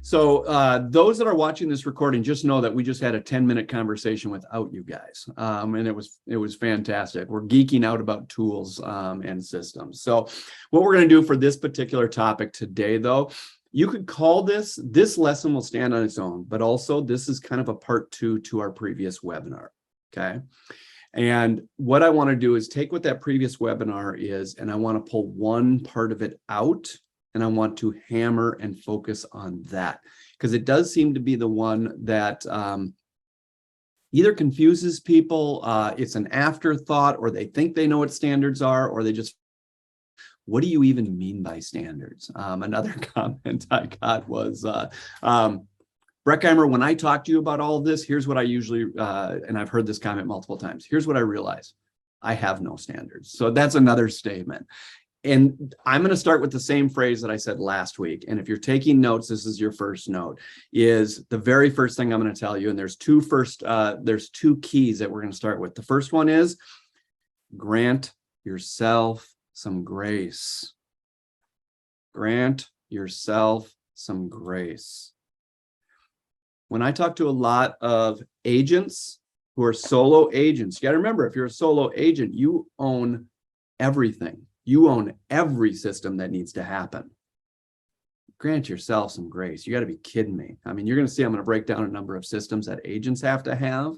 So those that are watching this recording, just know that we just had a 10-minute conversation without you guys. And it was fantastic. We're geeking out about tools and systems. So what we're going to do for this particular topic today, though, you could call this lesson will stand on its own, but also this is kind of a part 2 to our previous webinar. Okay. And what I want to do is take what that previous webinar is, and I want to pull one part of it out. And I want to hammer and focus on that because it does seem to be the one that either confuses people, it's an afterthought, or they think they know what standards are, or they just, what do you even mean by standards? Another comment I got was, Breckheimer, when I talk to you about all of this, here's what I usually, and I've heard this comment multiple times, here's what I realize, I have no standards. So that's another statement. And I'm going to start with the same phrase that I said last week. And if you're taking notes, this is your first note, is the very first thing I'm going to tell you. And there's two keys that we're going to start with. The first one is grant yourself some grace. Grant yourself some grace. When I talk to a lot of agents who are solo agents, you got to remember, if you're a solo agent, you own everything. You own every system that needs to happen. Grant yourself some grace. You got to be kidding me. I mean, you're going to see, I'm going to break down a number of systems that agents have to have.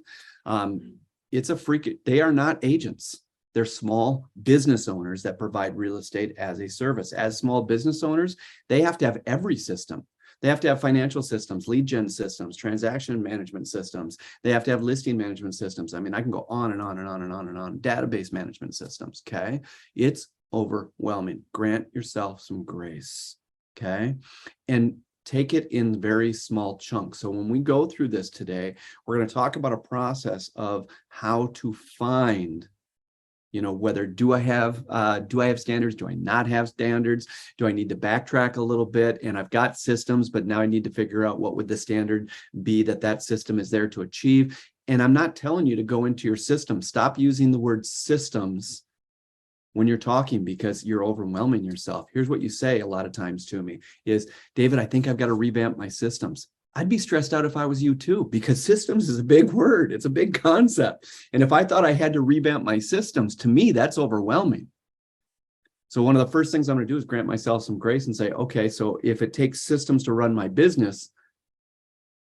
They are not agents. They're small business owners that provide real estate as a service. As small business owners, they have to have every system. They have to have financial systems, lead gen systems, transaction management systems. They have to have listing management systems. I mean, I can go on and on and on and on and on. Database management systems, okay? It's overwhelming. Grant yourself some grace, okay? And take it in very small chunks. So when we go through this today, we're going to talk about a process of how to find, whether do I have standards? Do I not have standards? Do I need to backtrack a little bit? And I've got systems, but now I need to figure out what would the standard be that system is there to achieve. And I'm not telling you to go into your system. Stop using the word systems when you're talking because you're overwhelming yourself. Here's what you say a lot of times to me is, David, I think I've got to revamp my systems. I'd be stressed out if I was you too, because systems is a big word. It's a big concept. And if I thought I had to revamp my systems, to me, that's overwhelming. So one of the first things I'm going to do is grant myself some grace and say, okay, so if it takes systems to run my business,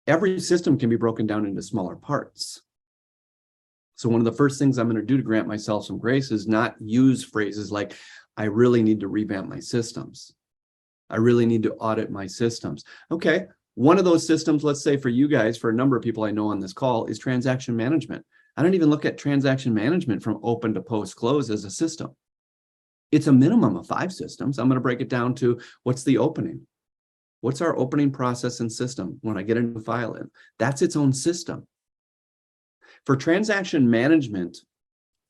every system can be broken down into smaller parts. So one of the first things I'm going to do to grant myself some grace is not use phrases like, I really need to revamp my systems. I really need to audit my systems. Okay, one of those systems, let's say for you guys, for a number of people I know on this call, is transaction management. I don't even look at transaction management from open to post-close as a system. It's a minimum of 5 systems. I'm going to break it down to what's the opening? What's our opening process and system when I get a new file in? That's its own system. For transaction management,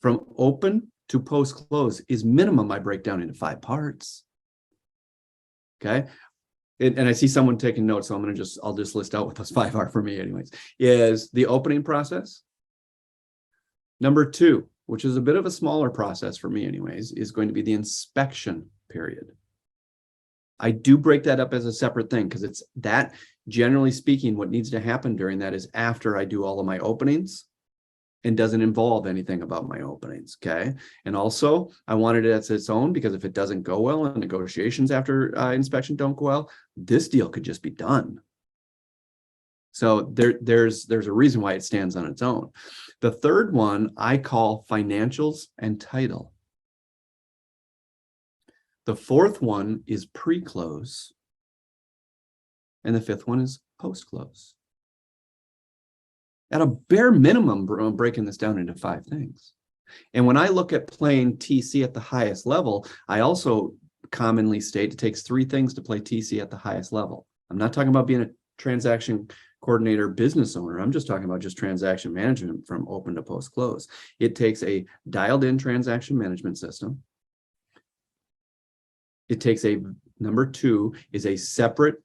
from open to post-close is minimum I break down into 5 parts. Okay. And I see someone taking notes, so I'll just list out what those 5 are for me anyways, is the opening process. Number 2, which is a bit of a smaller process for me anyways, is going to be the inspection period. I do break that up as a separate thing because it's that, generally speaking, what needs to happen during that is after I do all of my openings and doesn't involve anything about my openings, okay? And also, I wanted it as its own because if it doesn't go well and negotiations after inspection don't go well, this deal could just be done. So there's a reason why it stands on its own. The third one I call financials and title. The fourth one is pre-close. And the fifth one is post-close. At a bare minimum, I'm breaking this down into 5 things. And when I look at playing TC at the highest level, I also commonly state it takes 3 things to play TC at the highest level. I'm not talking about being a transaction coordinator business owner. I'm just talking about just transaction management from open to post-close. It takes a dialed-in transaction management system. It takes number 2 is a separate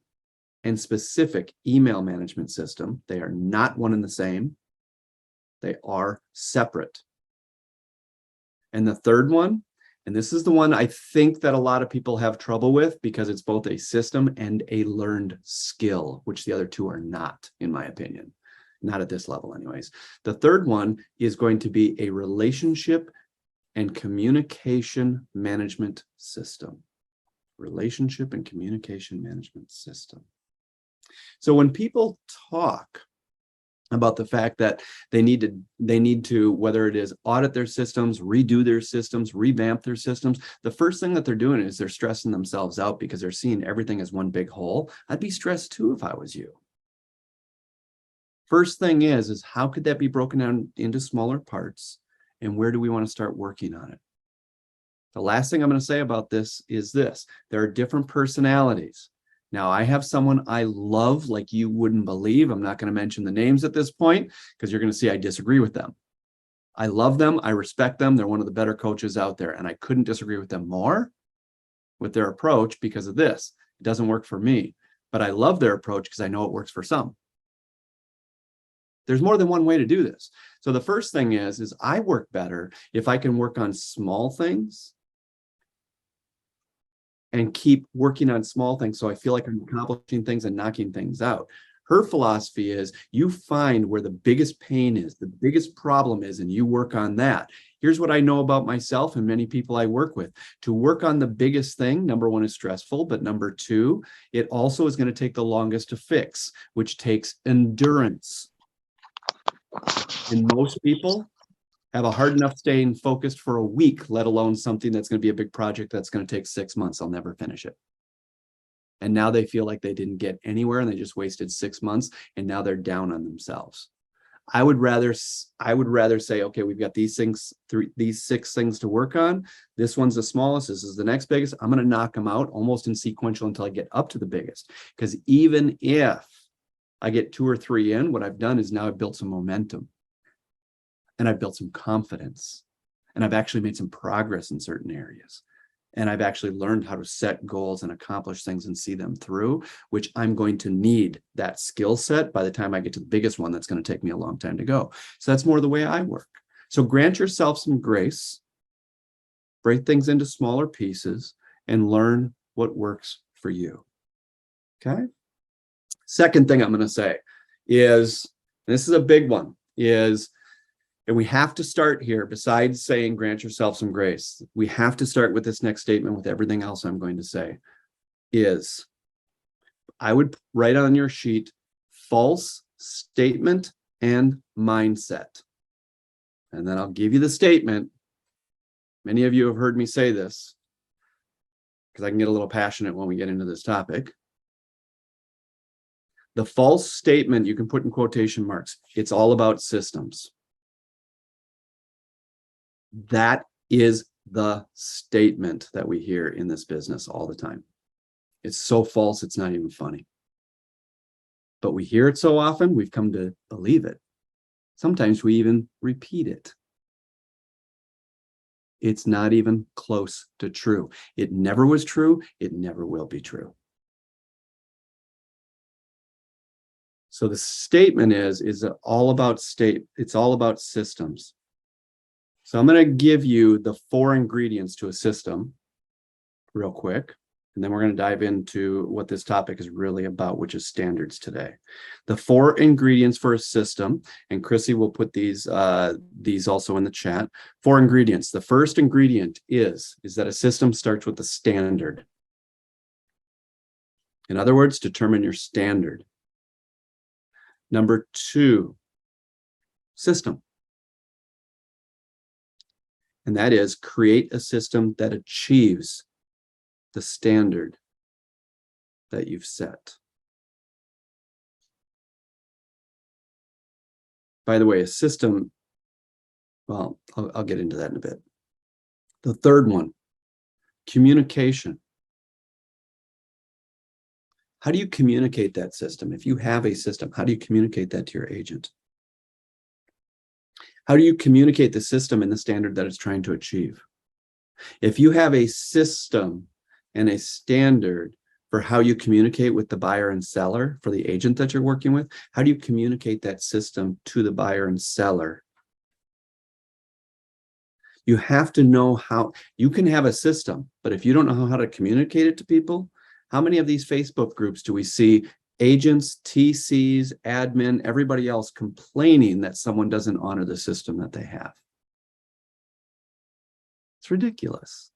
and specific email management system. They are not one and the same. They are separate. And the third one And this is the one I think that a lot of people have trouble with because it's both a system and a learned skill, which the other two are not, in my opinion. Not at this level anyways. The third one is going to be a relationship and communication management system. Relationship and communication management system. So when people talk about the fact that they need to, whether it is audit their systems, redo their systems, revamp their systems, the first thing that they're doing is they're stressing themselves out because they're seeing everything as one big hole. I'd be stressed too if I was you. First thing is how could that be broken down into smaller parts, and where do we want to start working on it? The last thing I'm going to say about this is this: there are different personalities. Now, I have someone I love like you wouldn't believe. I'm not going to mention the names at this point because you're going to see I disagree with them. I love them. I respect them. They're one of the better coaches out there, and I couldn't disagree with them more with their approach because of this. It doesn't work for me, but I love their approach because I know it works for some. There's more than one way to do this. So the first thing is I work better if I can work on small things and keep working on small things so I feel like I'm accomplishing things and knocking things out. Her philosophy is you find where the biggest pain is, the biggest problem is, and you work on that. Here's what I know about myself and many people I work with. To work on the biggest thing, number one, is stressful, but number two, it also is going to take the longest to fix, which takes endurance. And most people have a hard enough staying focused for a week, let alone something that's going to be a big project that's going to take 6 months. I'll never finish it. And now they feel like they didn't get anywhere and they just wasted 6 months, and now they're down on themselves. I would rather say, okay, we've got these 6 things to work on. This one's the smallest. This is the next biggest. I'm going to knock them out almost in sequential until I get up to the biggest. Because even if I get 2 or 3 in, what I've done is now I've built some momentum. And I've built some confidence, and I've actually made some progress in certain areas. And I've actually learned how to set goals and accomplish things and see them through, which I'm going to need that skill set by the time I get to the biggest one that's going to take me a long time to go. So that's more the way I work. So grant yourself some grace, break things into smaller pieces, and learn what works for you. Okay? Second thing I'm going to say is, and this is a big one, and we have to start here, besides saying grant yourself some grace, we have to start with this next statement with everything else I'm going to say, is I would write on your sheet false statement and mindset. And then I'll give you the statement. Many of you have heard me say this because I can get a little passionate when we get into this topic. The false statement, you can put in quotation marks, it's all about systems. That is the statement that we hear in this business all the time. It's so false, it's not even funny. But we hear it so often, we've come to believe it. Sometimes we even repeat it. It's not even close to true. It never was true. It never will be true. So the statement is all about it's all about systems. So I'm going to give you the 4 ingredients to a system real quick, and then we're going to dive into what this topic is really about, which is standards today. The 4 ingredients for a system, and Chrissy will put these also in the chat. 4 ingredients. The first ingredient is that a system starts with a standard. In other words, determine your standard. Number 2, system. And that is create a system that achieves the standard that you've set. By the way, a system, well, I'll get into that in a bit. The third one, communication. How do you communicate that system? If you have a system, how do you communicate that to your agent? How do you communicate the system and the standard that it's trying to achieve? If you have a system and a standard for how you communicate with the buyer and seller, for the agent that you're working with, how do you communicate that system to the buyer and seller? You have to know how. You can have a system, but if you don't know how to communicate it to people, how many of these Facebook groups do we see agents, TCs, admin, everybody else complaining that someone doesn't honor the system that they have? It's ridiculous.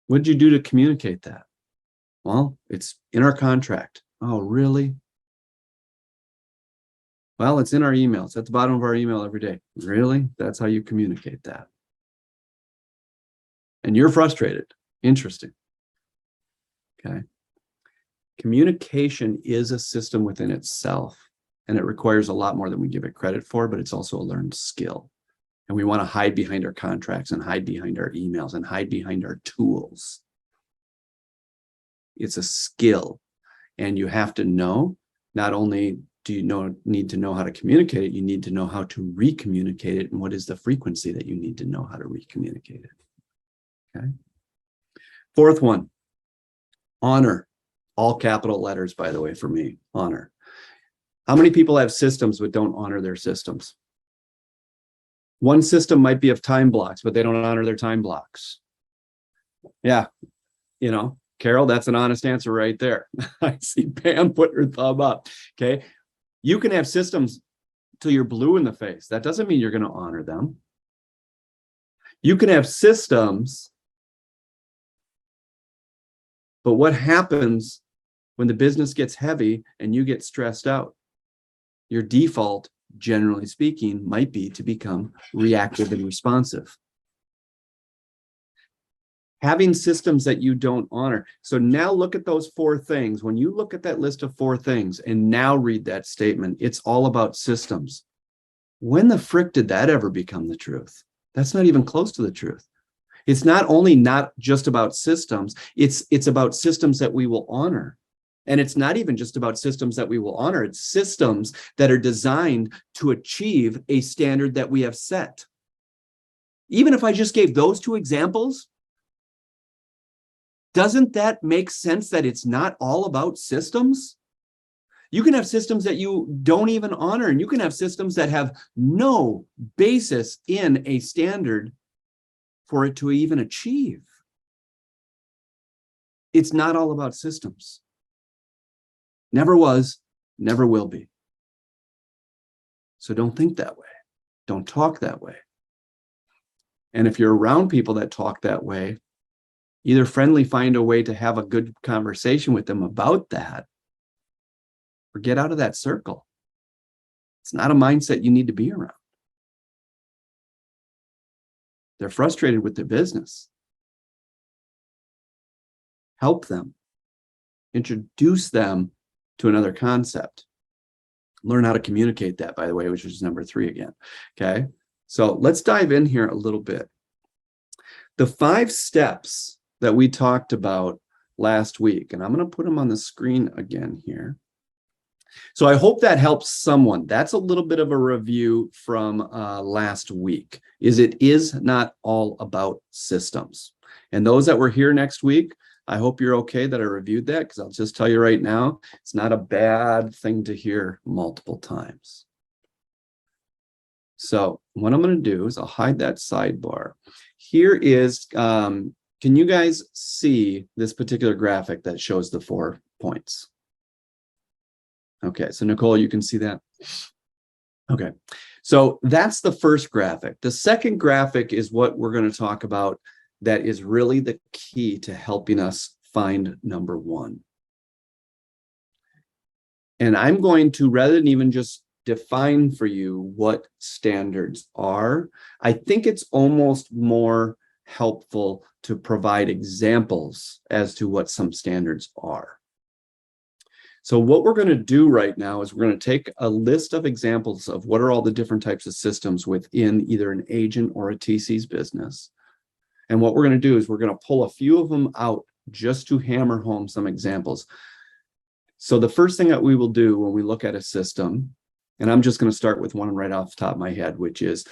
What did you do to communicate that? Well, it's in our contract. Oh, really? Well, it's in our email. It's at the bottom of our email every day. Really? That's how you communicate that. And you're frustrated. Interesting. Okay. Communication is a system within itself, and it requires a lot more than we give it credit for, but it's also a learned skill. And we want to hide behind our contracts and hide behind our emails and hide behind our tools. It's a skill, and you have to know, not only do you need to know how to communicate it, you need to know how to re-communicate it, and what is the frequency that you need to know how to re-communicate it. Okay. Fourth one, honor. All capital letters, by the way, for me, honor. How many people have systems but don't honor their systems? One system might be of time blocks, but they don't honor their time blocks. Yeah, Carol, that's an honest answer right there. I see Pam put her thumb up. Okay. You can have systems till you're blue in the face. That doesn't mean you're going to honor them. You can have systems, but what happens when the business gets heavy and you get stressed out? Your default, generally speaking, might be to become reactive and responsive. Having systems that you don't honor. So now look at those four things. When you look at that list of four things and now read that statement, it's all about systems. When the frick did that ever become the truth? That's not even close to the truth. It's not only not just about systems, it's about systems that we will honor. And it's not even just about systems that we will honor. It's systems that are designed to achieve a standard that we have set. Even if I just gave those two examples, doesn't that make sense that it's not all about systems? You can have systems that you don't even honor, and you can have systems that have no basis in a standard for it to even achieve. It's not all about systems. Never was, never will be. So don't think that way. Don't talk that way. And if you're around people that talk that way, either friendly find a way to have a good conversation with them about that, or get out of that circle. It's not a mindset you need to be around. They're frustrated with their business. Help them. Introduce them to another concept. Learn how to communicate that, by the way, which is number 3 again. Okay. So let's dive in here a little bit. The 5 steps that we talked about last week, and I'm going to put them on the screen again here. So I hope that helps someone. That's a little bit of a review from last week. It is not all about systems. And those that were here next week, I hope you're okay that I reviewed that, because I'll just tell you right now, it's not a bad thing to hear multiple times. So what I'm going to do is I'll hide that sidebar. Here is, can you guys see this particular graphic that shows the 4 points? Okay, so Nicole, you can see that? Okay, so that's the first graphic. The second graphic is what we're going to talk about that is really the key to helping us find number 1. And I'm going to, rather than even just define for you what standards are, I think it's almost more helpful to provide examples as to what some standards are. So what we're going to do right now is we're going to take a list of examples of what are all the different types of systems within either an agent or a TC's business. And what we're going to do is we're going to pull a few of them out just to hammer home some examples. So the first thing that we will do when we look at a system, and I'm just going to start with one right off the top of my head, which is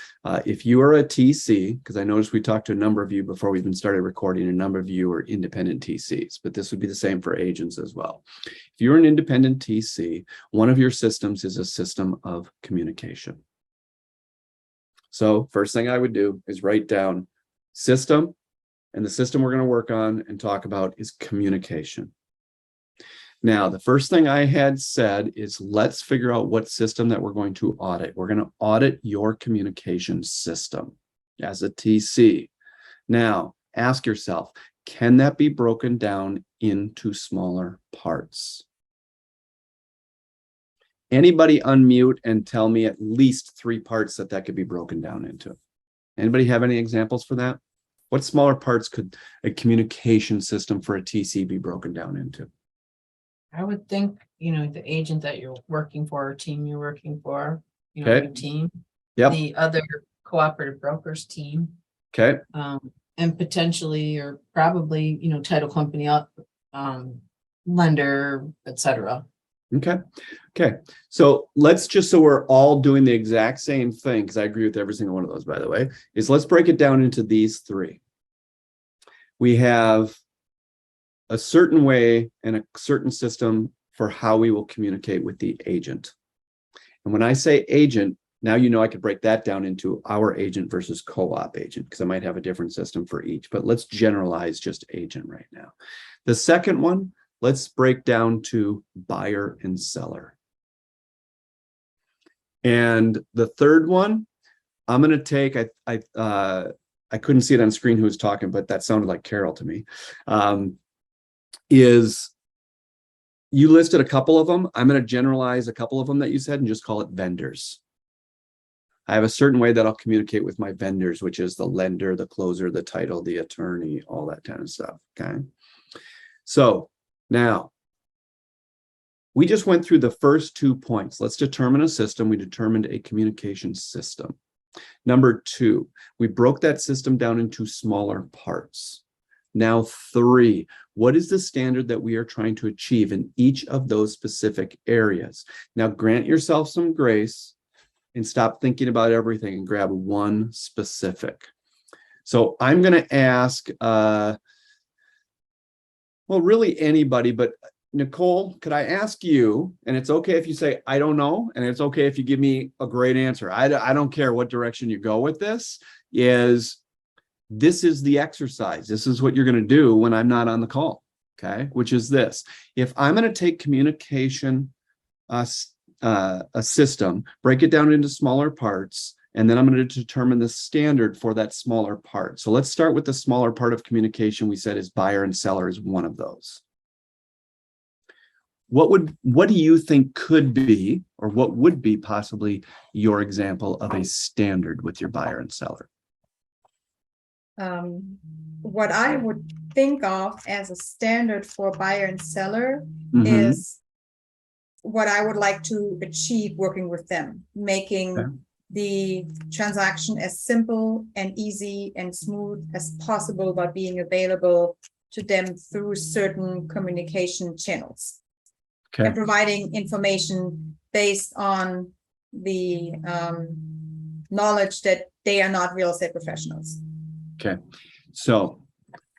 if you are a TC, because I noticed we talked to a number of you before we even started recording, a number of you are independent TCs, but this would be the same for agents as well. If you're an independent TC, one of your systems is a system of communication. So first thing I would do is write down system, and the system we're going to work on and talk about is communication. Now, the first thing I had said is let's figure out what system that we're going to audit. We're going to audit your communication system as a TC. Now, ask yourself, can that be broken down into smaller parts? Anybody unmute and tell me at least 3 parts that could be broken down into? Anybody have any examples for that? What smaller parts could a communication system for a TC be broken down into? I would think, the agent that you're working for, or team you're working for, Okay. your team, Yep. the other cooperative brokers team, Okay. and potentially or probably, title company, lender, etc. Okay. Okay. So let's just, so we're all doing the exact same thing, because I agree with every single one of those, by the way, is let's break it down into these 3. We have a certain way and a certain system for how we will communicate with the agent. And when I say agent, now I could break that down into our agent versus co-op agent, because I might have a different system for each, but let's generalize just agent right now. The second one, let's break down to buyer and seller. And the third one, I'm going to take, I couldn't see it on screen who was talking, but that sounded like Carol to me, is you listed a couple of them. I'm going to generalize a couple of them that you said and just call it vendors. I have a certain way that I'll communicate with my vendors, which is the lender, the closer, the title, the attorney, all that kind of stuff. Okay. So now we just went through the first 2 points. Let's determine a system. We determined a communication system. Number 2, we broke that system down into smaller parts. Now 3, what is the standard that we are trying to achieve in each of those specific areas? Now grant yourself some grace and stop thinking about everything and grab one specific. So I'm going to ask, well, really anybody, but Nicole, could I ask you, and it's okay if you say, I don't know, and it's okay if you give me a great answer. I don't care what direction you go with this, this is the exercise. This is what you're going to do when I'm not on the call, okay? Which is this. If I'm going to take communication, a system, break it down into smaller parts, and then I'm going to determine the standard for that smaller part. So let's start with the smaller part of communication. We said is buyer and seller is one of those. What do you think could be, or what would be possibly your example of a standard with your buyer and seller? What I would think of as a standard for buyer and seller is what I would like to achieve working with them, making the transaction as simple and easy and smooth as possible by being available to them through certain communication channels. And providing information based on the knowledge that they are not real estate professionals. Okay, so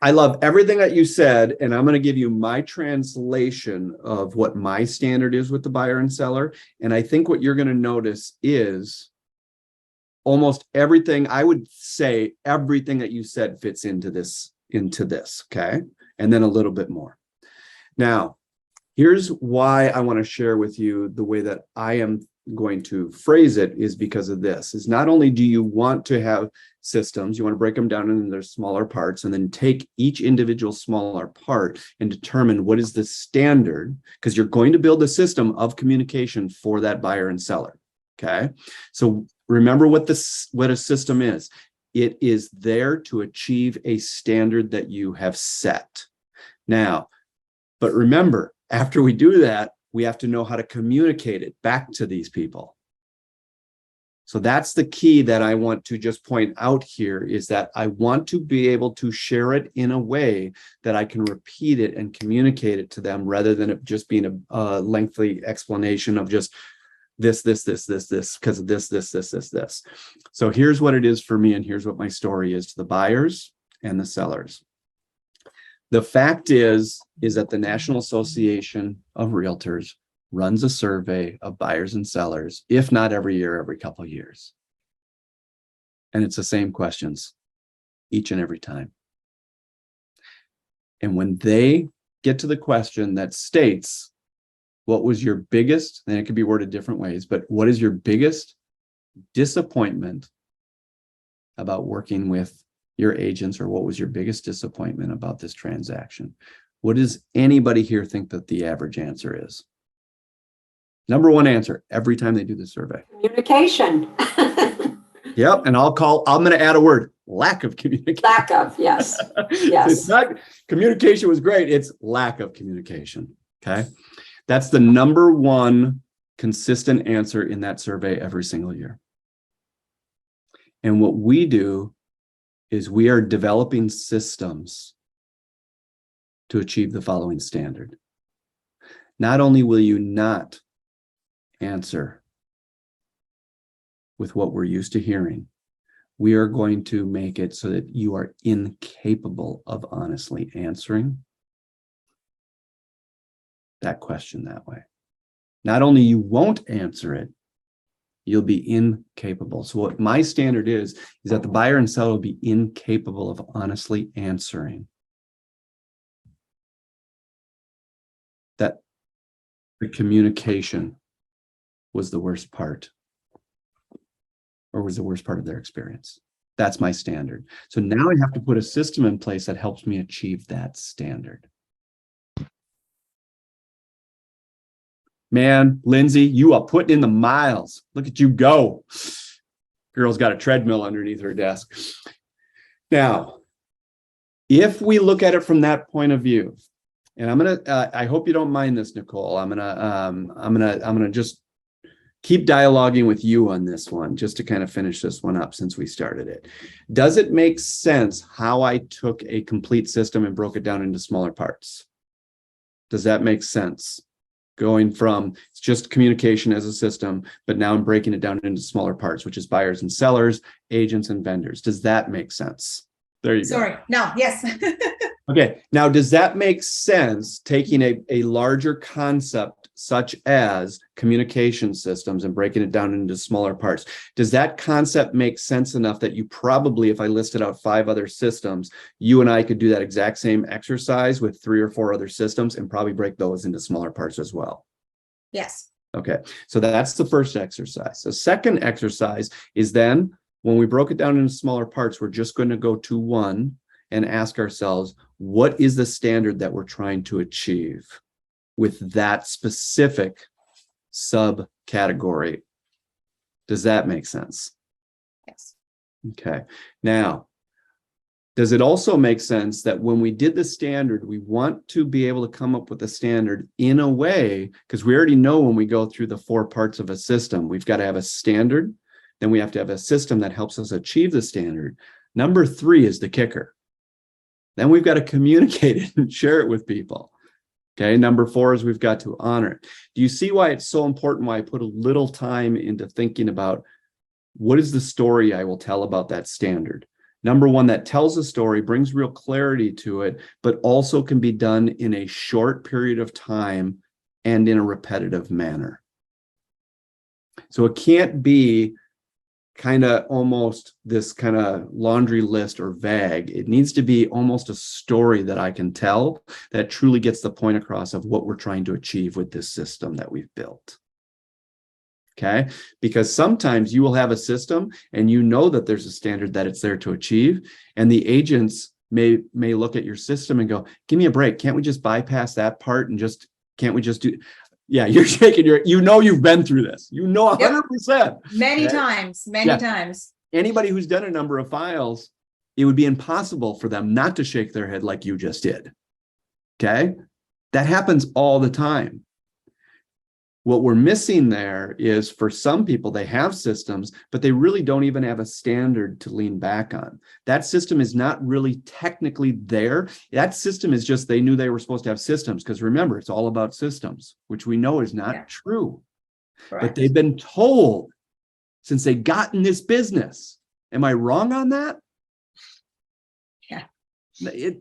I love everything that you said, and I'm going to give you my translation of what my standard is with the buyer and seller. And I think what you're going to notice is almost everything, I would say everything that you said fits into this, okay? And then a little bit more. Now, here's why I want to share with you the way that I am going to phrase it is because of this, is not only do you want to have systems, you want to break them down into their smaller parts and then take each individual smaller part and determine what is the standard, because you're going to build a system of communication for that buyer and seller. Okay. So remember what a system is. It is there to achieve a standard that you have set. Now, but remember, after we do that, we have to know how to communicate it back to these people. So that's the key that I want to just point out here, is that I want to be able to share it in a way that I can repeat it and communicate it to them, rather than it just being a lengthy explanation of just this, because of this. So here's what it is for me, and here's what my story is to the buyers and the sellers. The fact is that the National Association of Realtors runs a survey of buyers and sellers, if not every year, every couple of years. And it's the same questions each and every time. And when they get to the question that states, what was your biggest, and it could be worded different ways, but what is your biggest disappointment about working with your agents, or what was your biggest disappointment about this transaction? What does anybody here think that the average answer is? Number one answer every time they do the survey. Communication. Yep. And I'm going to add a word, lack of communication. Lack of, yes. Yes. It's not communication was great. It's lack of communication. Okay. That's the number one consistent answer in that survey every single year. And what we do is we are developing systems to achieve the following standard. Not only will you not answer with what we're used to hearing, we are going to make it so that you are incapable of honestly answering that question that way. Not only you won't answer it, you'll be incapable. So what my standard is that the buyer and seller will be incapable of honestly answering that the communication was the worst part, or was the worst part of their experience. That's my standard. So now I have to put a system in place that helps me achieve that standard. Man, Lindsay, you are putting in the miles. Look at you go. Girl's got a treadmill underneath her desk. Now, if we look at it from that point of view, and I'm gonna, I hope you don't mind this, Nicole. I'm gonna just keep dialoguing with you on this one, just to kind of finish this one up since we started it. Does it make sense how I took a complete system and broke it down into smaller parts? Does that make sense? Going from it's just communication as a system, but now I'm breaking it down into smaller parts, which is buyers and sellers, agents and vendors. Does that make sense? There you go. Sorry, no, yes. Okay, now does that make sense taking a larger concept such as communication systems and breaking it down into smaller parts? Does that concept make sense enough that you probably, if I listed out 5 other systems, you and I could do that exact same exercise with 3 or 4 other systems and probably break those into smaller parts as well? Yes. Okay, so that's the first exercise. The second exercise is then when we broke it down into smaller parts, we're just going to go to one and ask ourselves, what is the standard that we're trying to achieve with that specific subcategory? Does that make sense? Yes. Okay. Now, does it also make sense that when we did the standard, we want to be able to come up with a standard in a way, because we already know when we go through the 4 parts of a system, we've got to have a standard, then we have to have a system that helps us achieve the standard. Number 3 is the kicker. Then we've got to communicate it and share it with people. Okay, number 4 is we've got to honor it. Do you see why it's so important, why I put a little time into thinking about what is the story I will tell about that standard? Number 1, that tells a story, brings real clarity to it, but also can be done in a short period of time and in a repetitive manner. So it can't be kind of almost this kind of laundry list or vague. It needs to be almost a story that I can tell that truly gets the point across of what we're trying to achieve with this system that we've built. Okay, because sometimes you will have a system and you know that there's a standard that it's there to achieve, and the agents may look at your system and go, give me a break, can't we just bypass that part and just can't we just do? Yeah, you're shaking your, you've been through this, 100%. Many Okay? times. Anybody who's done a number of files, it would be impossible for them not to shake their head like you just did. Okay, that happens all the time. What we're missing there is, for some people, they have systems, but they really don't even have a standard to lean back on. That system is not really technically there. That system is just, they knew they were supposed to have systems, because remember, it's all about systems, which we know is not true. Correct. But they've been told since they got in this business. Am I wrong on that? Yeah.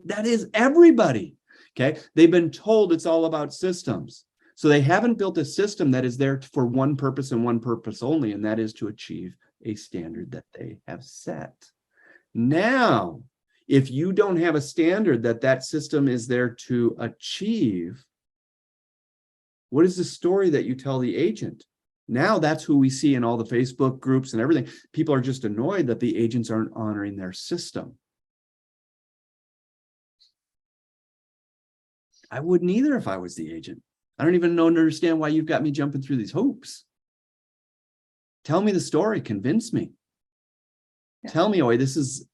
That is everybody. Okay. They've been told it's all about systems. So they haven't built a system that is there for one purpose and one purpose only, and that is to achieve a standard that they have set. Now, if you don't have a standard that that system is there to achieve, what is the story that you tell the agent? Now that's who we see in all the Facebook groups and everything. People are just annoyed that the agents aren't honoring their system. I wouldn't either if I was the agent. I don't even understand why you've got me jumping through these hoops. Tell me the story, convince me. Yeah. Tell me, oh, this is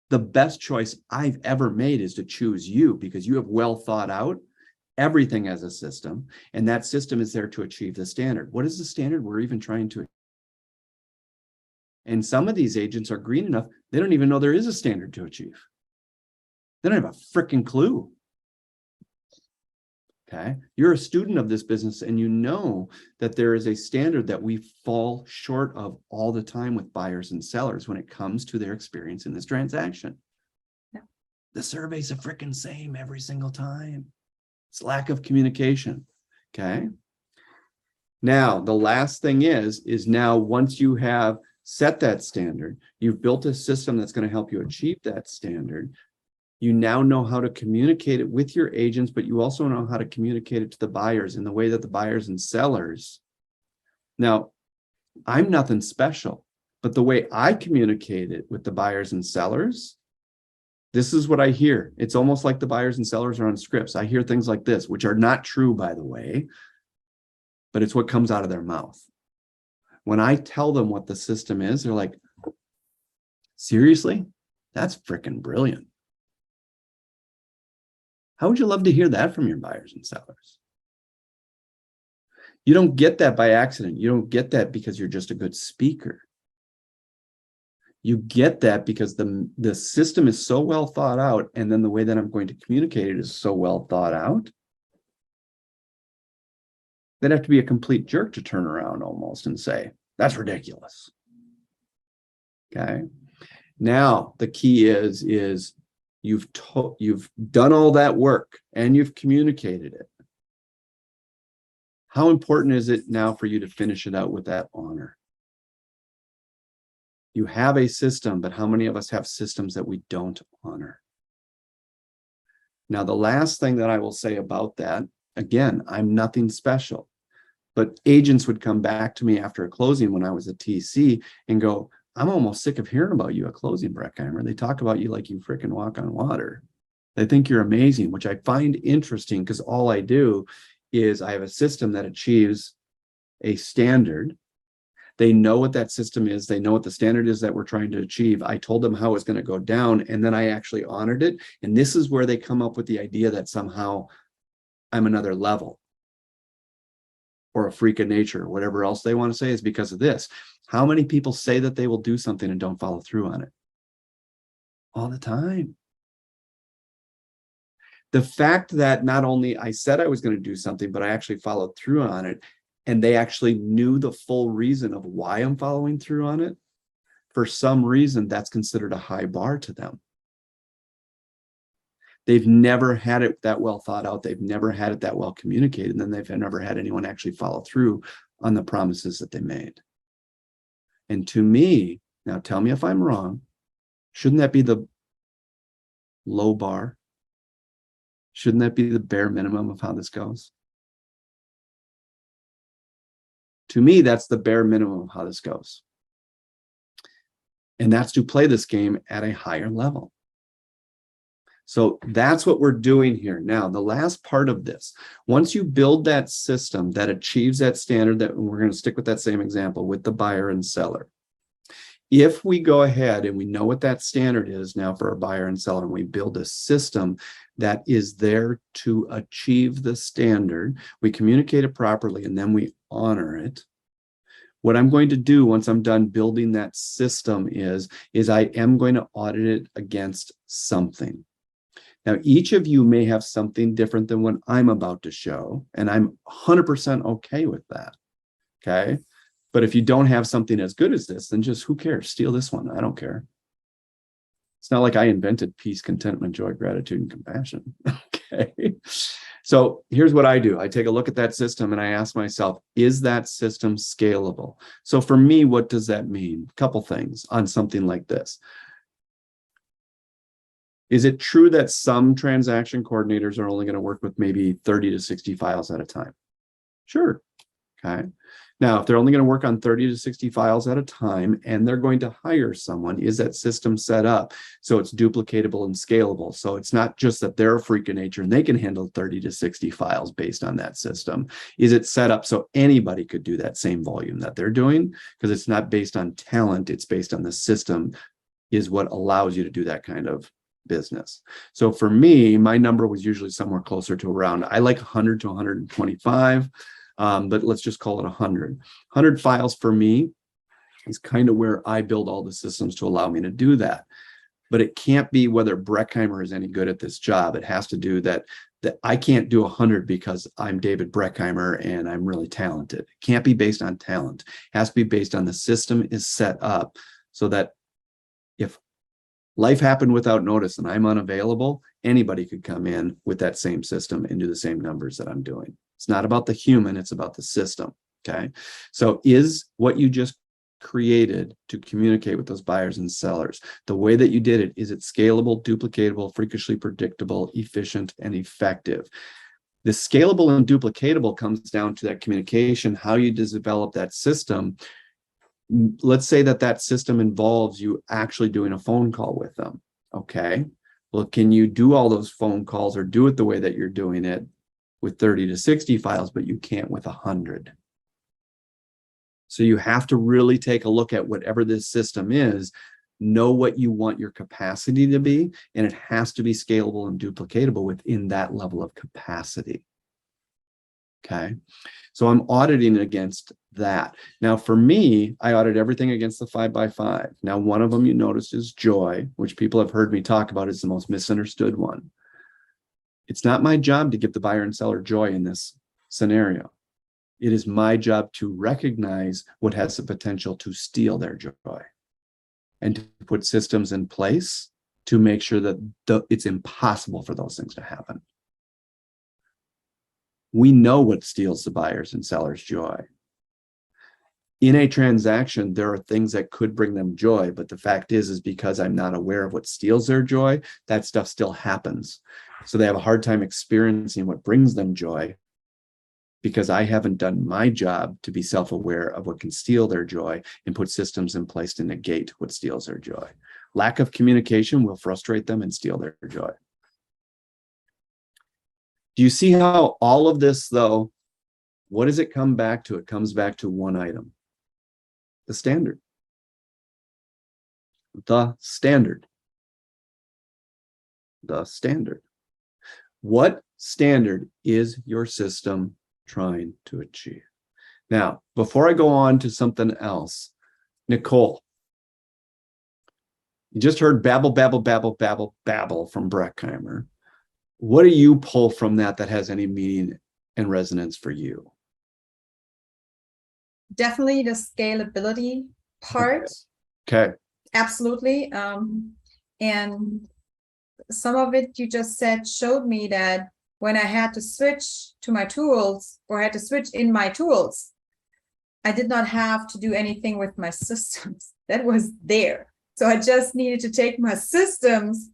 the best choice I've ever made is to choose you because you have well thought out everything as a system, and that system is there to achieve the standard. What is the standard we're even trying to? And some of these agents are green enough, they don't even know there is a standard to achieve. They don't have a freaking clue. Okay, you're a student of this business and you know that there is a standard that we fall short of all the time with buyers and sellers when it comes to their experience in this transaction. Yeah. The survey's a freaking same every single time. It's lack of communication. Okay. Now, the last thing is now once you have set that standard, you've built a system that's going to help you achieve that standard. You now know how to communicate it with your agents, but you also know how to communicate it to the buyers in the way that the buyers and sellers. Now, I'm nothing special, but the way I communicate it with the buyers and sellers, this is what I hear. It's almost like the buyers and sellers are on scripts. I hear things like this, which are not true, by the way, but it's what comes out of their mouth. When I tell them what the system is, they're like, seriously? That's freaking brilliant. How would you love to hear that from your buyers and sellers? You don't get that by accident. You don't get that because you're just a good speaker. You get that because the system is so well thought out, and then the way that I'm going to communicate it is so well thought out. They'd have to be a complete jerk to turn around almost and say, that's ridiculous. Okay. Now, the key is you've done all that work and you've communicated it. How important is it now for you to finish it out with that honor? You have a system, but how many of us have systems that we don't honor? Now, the last thing that I will say about that, again, I'm nothing special, but agents would come back to me after a closing when I was a TC and go, I'm almost sick of hearing about you at closing, Breckheimer. They talk about you like you freaking walk on water. They think you're amazing, which I find interesting because all I do is I have a system that achieves a standard. They know what that system is. They know what the standard is that we're trying to achieve. I told them how it's going to go down, and then I actually honored it. And this is where they come up with the idea that somehow I'm another level or a freak of nature, whatever else they want to say is because of this. How many people say that they will do something and don't follow through on it? All the time. The fact that not only I said I was going to do something, but I actually followed through on it, and they actually knew the full reason of why I'm following through on it, for some reason, that's considered a high bar to them. They've never had it that well thought out. They've never had it that well communicated. And then they've never had anyone actually follow through on the promises that they made. And to me, now tell me if I'm wrong, shouldn't that be the low bar? Shouldn't that be the bare minimum of how this goes? To me, that's the bare minimum of how this goes. And that's to play this game at a higher level. So that's what we're doing here. Now, the last part of this, once you build that system that achieves that standard, that we're going to stick with that same example with the buyer and seller. If we go ahead and we know what that standard is now for a buyer and seller, and we build a system that is there to achieve the standard, we communicate it properly, and then we honor it. What I'm going to do once I'm done building that system is I am going to audit it against something. Now, each of you may have something different than what I'm about to show, and I'm 100% okay with that, okay? But if you don't have something as good as this, then just who cares? Steal this one. I don't care. It's not like I invented peace, contentment, joy, gratitude, and compassion, okay? So here's what I do. I take a look at that system and I ask myself, is that system scalable? So for me, what does that mean? A couple things on something like this. Is it true that some transaction coordinators are only going to work with maybe 30 to 60 files at a time? Sure. Okay. Now, if they're only going to work on 30 to 60 files at a time and they're going to hire someone, is that system set up so it's duplicatable and scalable? So it's not just that they're a freak of nature and they can handle 30 to 60 files based on that system. Is it set up so anybody could do that same volume that they're doing? Because it's not based on talent, it's based on the system is what allows you to do that kind of business. So for me, my number was usually somewhere closer to around, I like 100 to 125. But let's just call it 100. 100 files for me is kind of where I build all the systems to allow me to do that. But it can't be whether Breckheimer is any good at this job. It has to do that I can't do 100 because I'm David Breckheimer and I'm really talented. It can't be based on talent. It has to be based on the system is set up so that if life happened without notice and I'm unavailable, anybody could come in with that same system and do the same numbers that I'm doing. It's not about the human, it's about the system, okay? So is what you just created to communicate with those buyers and sellers, the way that you did it, is it scalable, duplicatable, freakishly predictable, efficient, and effective? The scalable and duplicatable comes down to that communication, how you develop that system. Let's say that system involves you actually doing a phone call with them, okay? Well, can you do all those phone calls or do it the way that you're doing it with 30 to 60 files, but you can't with 100. So you have to really take a look at whatever this system is, know what you want your capacity to be, and it has to be scalable and duplicatable within that level of capacity. Okay, so I'm auditing against that. Now for me, I audit everything against the 5x5. Now one of them you notice is joy, which people have heard me talk about is the most misunderstood one. It's not my job to give the buyer and seller joy in this scenario. It is my job to recognize what has the potential to steal their joy and to put systems in place to make sure that it's impossible for those things to happen. We know what steals the buyers and sellers' joy. In a transaction, there are things that could bring them joy, but the fact is because I'm not aware of what steals their joy, that stuff still happens. So they have a hard time experiencing what brings them joy because I haven't done my job to be self-aware of what can steal their joy and put systems in place to negate what steals their joy. Lack of communication will frustrate them and steal their joy. Do you see how all of this, though, what does it come back to? It comes back to one item. The standard. The standard. The standard. What standard is your system trying to achieve? Now, before I go on to something else, Nicole, you just heard babble, babble, babble, babble, babble from Breckheimer. What do you pull from that has any meaning and resonance for you? Definitely the scalability part. Okay. Absolutely. And some of it you just said showed me that when I had to switch to my tools or had to switch in my tools, I did not have to do anything with my systems. That was there. So I just needed to take my systems,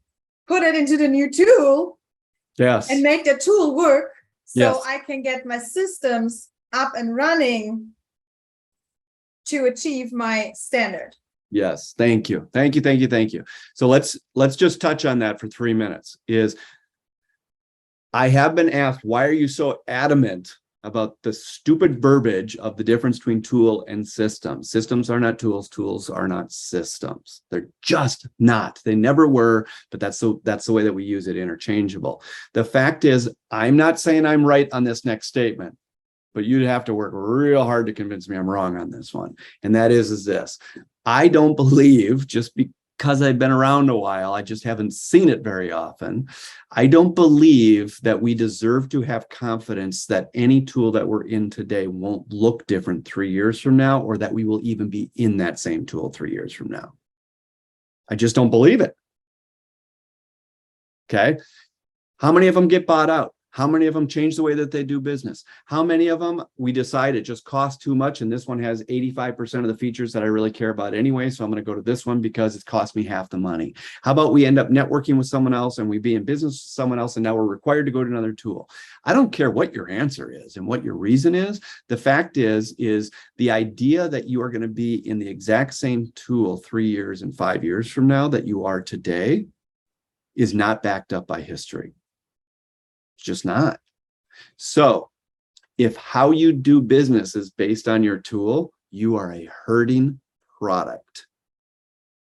put it into the new tool, yes, and make the tool work so yes. I can get my systems up and running to achieve my standard. Yes, thank you. Thank you, thank you, thank you. So let's just touch on that for 3 minutes. I have been asked, why are you so adamant about the stupid verbiage of the difference between tool and system? Systems are not tools, tools are not systems. They're just not. They never were, but that's the way that we use it, interchangeable. The fact is, I'm not saying I'm right on this next statement, but you'd have to work real hard to convince me I'm wrong on this one. And that is this. I don't believe, just because I've been around a while, I just haven't seen it very often. I don't believe that we deserve to have confidence that any tool that we're in today won't look different 3 years from now, or that we will even be in that same tool 3 years from now. I just don't believe it. Okay. How many of them get bought out? How many of them change the way that they do business? How many of them we decide it just costs too much and this one has 85% of the features that I really care about anyway, so I'm going to go to this one because it's cost me half the money? How about we end up networking with someone else and we be in business with someone else and now we're required to go to another tool? I don't care what your answer is and what your reason is. The fact is the idea that you are going to be in the exact same tool 3 years and 5 years from now that you are today is not backed up by history. It's just not. So if how you do business is based on your tool, you are a hurting product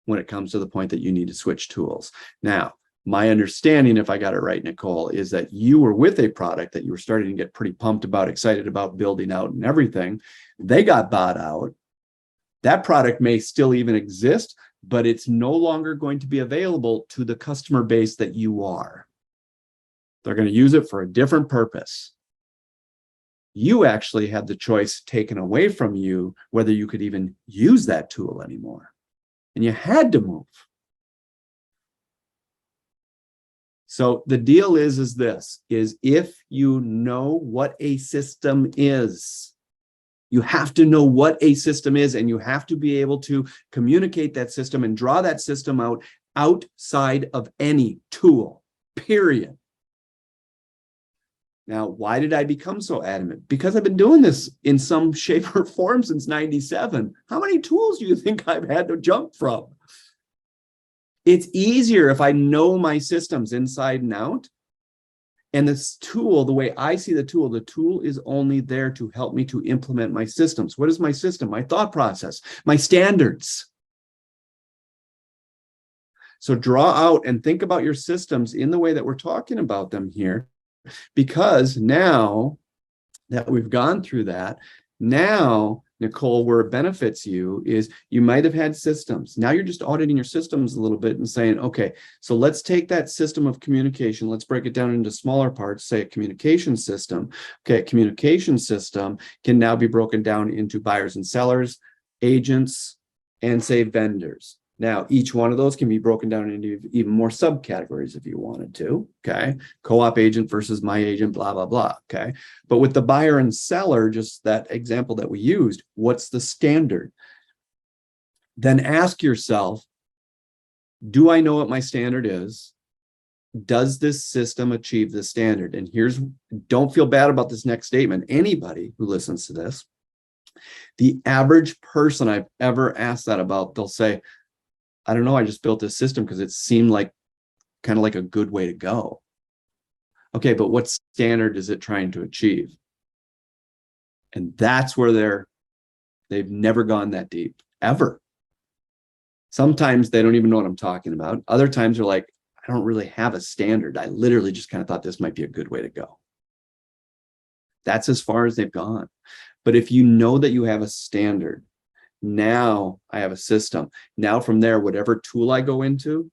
when it comes to the point that you need to switch tools. Now, my understanding, if I got it right, Nicole, is that you were with a product that you were starting to get pretty pumped about, excited about building out and everything. They got bought out. That product may still even exist, but it's no longer going to be available to the customer base that you are. They're going to use it for a different purpose. You actually had the choice taken away from you whether you could even use that tool anymore. And you had to move. So the deal is this, is if you know what a system is, you have to know what a system is, and you have to be able to communicate that system and draw that system out outside of any tool, period. Now, why did I become so adamant? Because I've been doing this in some shape or form since 97. How many tools do you think I've had to jump from? It's easier if I know my systems inside and out. And this tool, the way I see the tool is only there to help me to implement my systems. What is my system? My thought process, my standards. So draw out and think about your systems in the way that we're talking about them here. Because now that we've gone through that, now, Nicole, where it benefits you is you might have had systems. Now you're just auditing your systems a little bit and saying, okay, so let's take that system of communication. Let's break it down into smaller parts, say a communication system. Okay, a communication system can now be broken down into buyers and sellers, agents, and say vendors. Now, each one of those can be broken down into even more subcategories if you wanted to, okay? Co-op agent versus my agent, blah, blah, blah, okay? But with the buyer and seller, just that example that we used, what's the standard? Then ask yourself, do I know what my standard is? Does this system achieve the standard? And don't feel bad about this next statement. Anybody who listens to this, the average person I've ever asked that about, they'll say, I don't know, I just built this system because it seemed like kind of like a good way to go. Okay, but what standard is it trying to achieve? And that's where they've never gone that deep, ever. Sometimes they don't even know what I'm talking about. Other times they're like, I don't really have a standard. I literally just kind of thought this might be a good way to go. That's as far as they've gone. But if you know that you have a standard, now I have a system. Now from there, whatever tool I go into,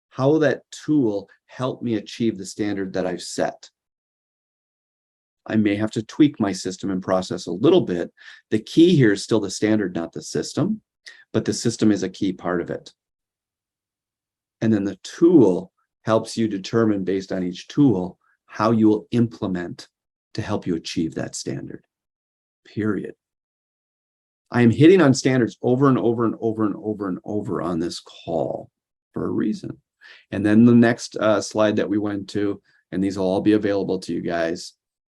how will that tool help me achieve the standard that I've set? I may have to tweak my system and process a little bit. The key here is still the standard, not the system, but the system is a key part of it. And then the tool helps you determine based on each tool how you will implement to help you achieve that standard, period. I am hitting on standards over and over and over and over and over on this call for a reason. And then the next slide that we went to, and these will all be available to you guys,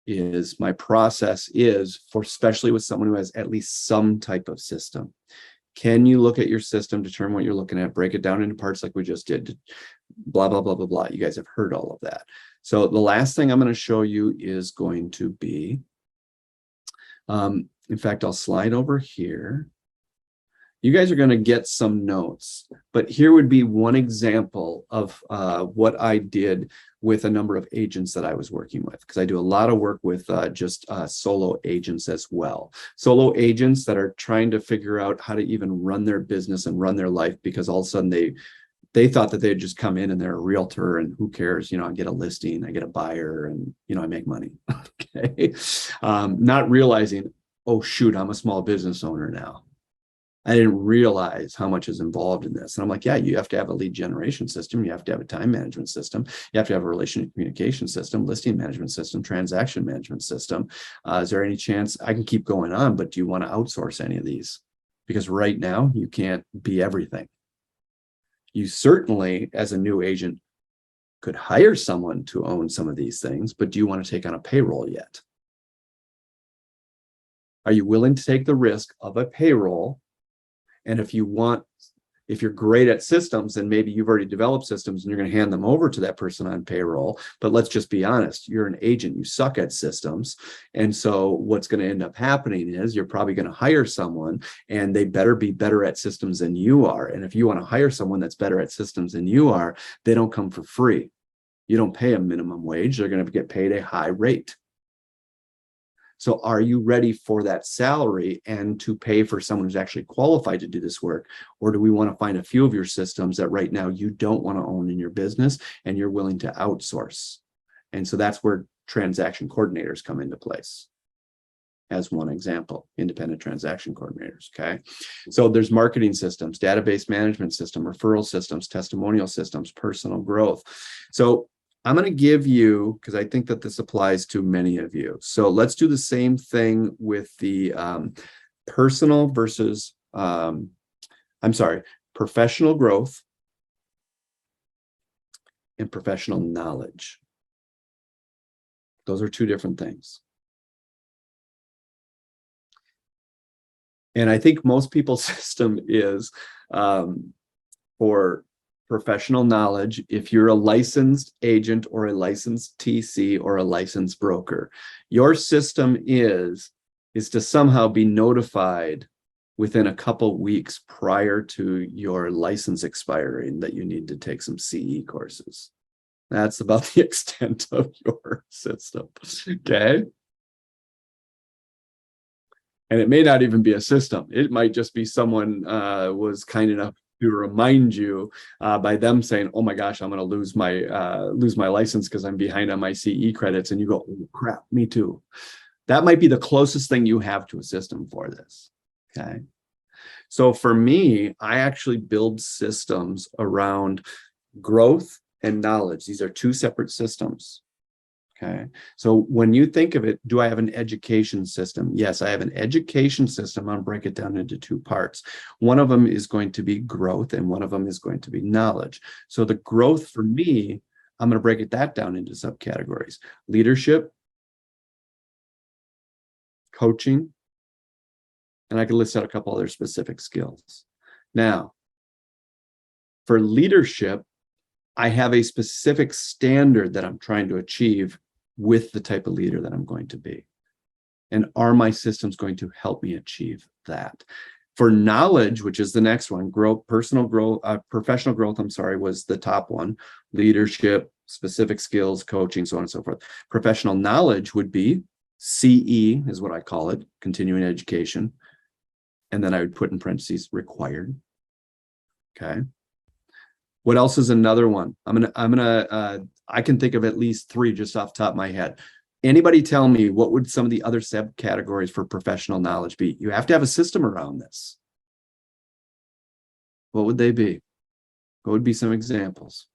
is my process is for, especially with someone who has at least some type of system. Can you look at your system, determine what you're looking at, break it down into parts like we just did, blah, blah, blah, blah, blah. You guys have heard all of that. So the last thing I'm going to show you is going to be, in fact, I'll slide over here. You guys are going to get some notes, but here would be one example of what I did with a number of agents that I was working with, because I do a lot of work with just solo agents as well. Solo agents that are trying to figure out how to even run their business and run their life, because all of a sudden they thought that they'd just come in and they're a realtor and who cares, I get a listing, I get a buyer, and I make money. Okay, not realizing, oh shoot, I'm a small business owner now. I didn't realize how much is involved in this. And I'm like, yeah, you have to have a lead generation system. You have to have a time management system. You have to have a relationship communication system, listing management system, transaction management system. Is there any chance I can keep going on, but do you want to outsource any of these? Because right now you can't be everything. You certainly, as a new agent, could hire someone to own some of these things, but do you want to take on a payroll yet? Are you willing to take the risk of a payroll? And if you're great at systems, then maybe you've already developed systems and you're going to hand them over to that person on payroll. But let's just be honest, you're an agent, you suck at systems. And so what's going to end up happening is you're probably going to hire someone and they better be better at systems than you are. And if you want to hire someone that's better at systems than you are, they don't come for free. You don't pay a minimum wage. They're going to get paid a high rate. So are you ready for that salary and to pay for someone who's actually qualified to do this work? Or do we want to find a few of your systems that right now you don't want to own in your business and you're willing to outsource? And so that's where transaction coordinators come into place. As one example, independent transaction coordinators, okay? So there's marketing systems, database management system, referral systems, testimonial systems, personal growth. So I'm going to give you, because I think that this applies to many of you. So let's do the same thing with the personal versus, professional growth and professional knowledge. Those are two different things. And I think most people's system is for professional knowledge, if you're a licensed agent or a licensed TC or a licensed broker, your system is to somehow be notified within a couple weeks prior to your license expiring that you need to take some CE courses. That's about the extent of your system, okay? And it may not even be a system. It might just be someone was kind enough to remind you by them saying, "Oh my gosh, I'm going to lose my license because I'm behind on my CE credits," and you go, "Oh, crap, me too." That might be the closest thing you have to a system for this. Okay, so for me, I actually build systems around growth and knowledge. These are two separate systems. Okay, so when you think of it, do I have an education system? Yes, I have an education system. I'll break it down into two parts. One of them is going to be growth and one of them is going to be knowledge. So the growth for me, I'm going to break that down into subcategories: leadership, coaching, and I can list out a couple other specific skills. Now, for leadership, I have a specific standard that I'm trying to achieve with the type of leader that I'm going to be. And are my systems going to help me achieve that? For knowledge, which is the next one, professional growth, was the top one. Leadership, specific skills, coaching, so on and so forth. Professional knowledge would be CE, is what I call it, continuing education. And then I would put in parentheses required. Okay. What else is another one? I can think of at least three just off the top of my head. Anybody tell me what would some of the other subcategories for professional knowledge be? You have to have a system around this. What would they be? What would be some examples?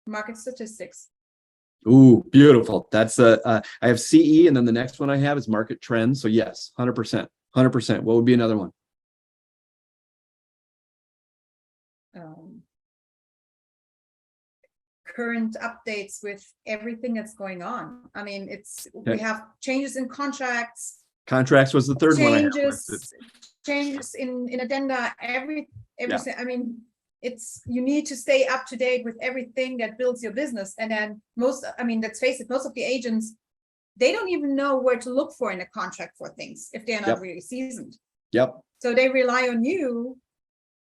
Market statistics. Ooh, beautiful. That's I have CE, and then the next one I have is market trends. So yes, 100%. 100%. What would be another one? Current updates with everything that's going on. I mean, we have changes in contracts. Contracts was the third one. Changes in addenda, everything. I mean, you need to stay up to date with everything that builds your business. And then let's face it, most of the agents, they don't even know where to look for in a contract for things if they're not really seasoned. Yep. So they rely on you